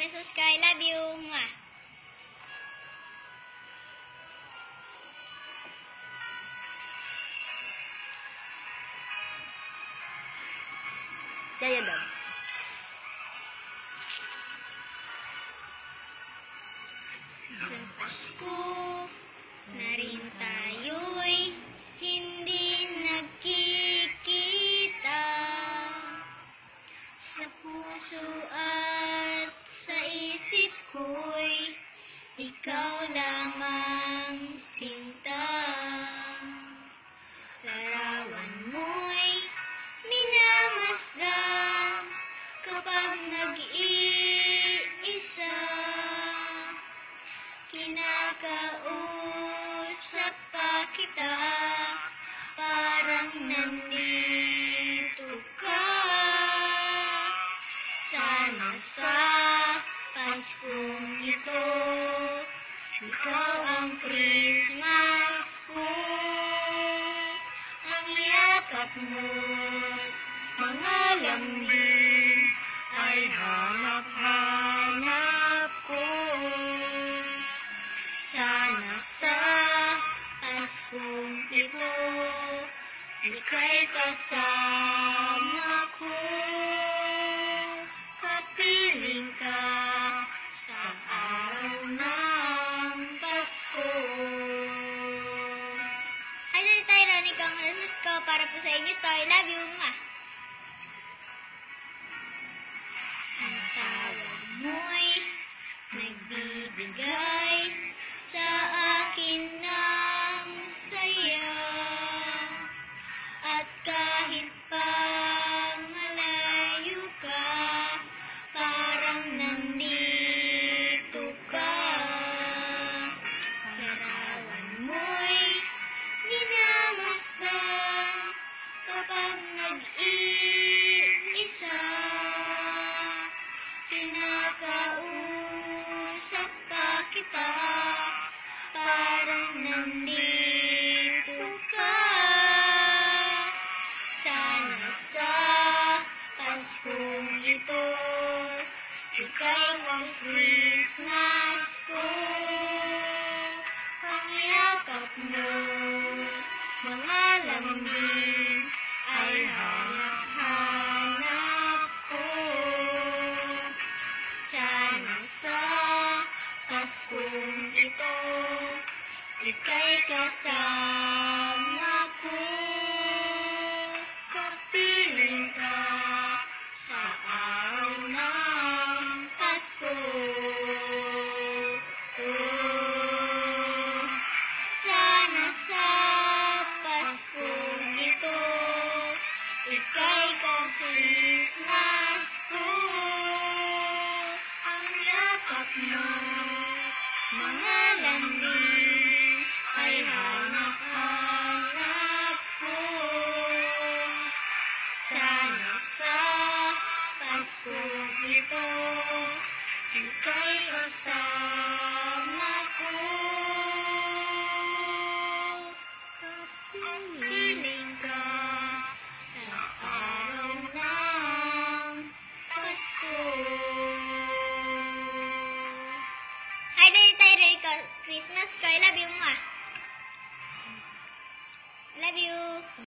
Jesus ko, I love you. Mwah. Yaya daw. Sa Pasko na rin tayo'y hindi nagkikita. Sa puso at sa isip ko'y ikaw lamang sinta. Larawan mo'y minamasdan kapag nag-iisa. Kinakausap pa kita, parang nandito ka. Sana sa Paskong ito, ikaw ang Christmas ko. Ang yakap mo't mga lambing ay hanap-hanap ko. Sana sa Paskong ito, ika'y kasama ko. Kapiling ka sa araw ng Pasko. Ay, dali tayo nanin kang Jesus ko para po sa inyo to. I love you, ma. Ang tawag mo'y nagbibigay sa akin ng saya. At kahit pa malayo ka, parang nandito ka. Larawan mo'y minamasdan kapag nag-iisa. Kinakausap pa kita, parang nandito ka. Sana sa Paskong ito, ikaw ang Christmas ko. Pangyakap mo, mga lambing ay hanap-hanap ko. Sana sa Paskong ito, ika'y kasama ko. Kapiling ka sa araw ng Pasko. Sana sa Paskong ito, ika'y ka-Christmas ko. Ang yakap mo, mga lambing ay hanap-hanap ko. Sana sa Paskong ito, ika'y kasama ko.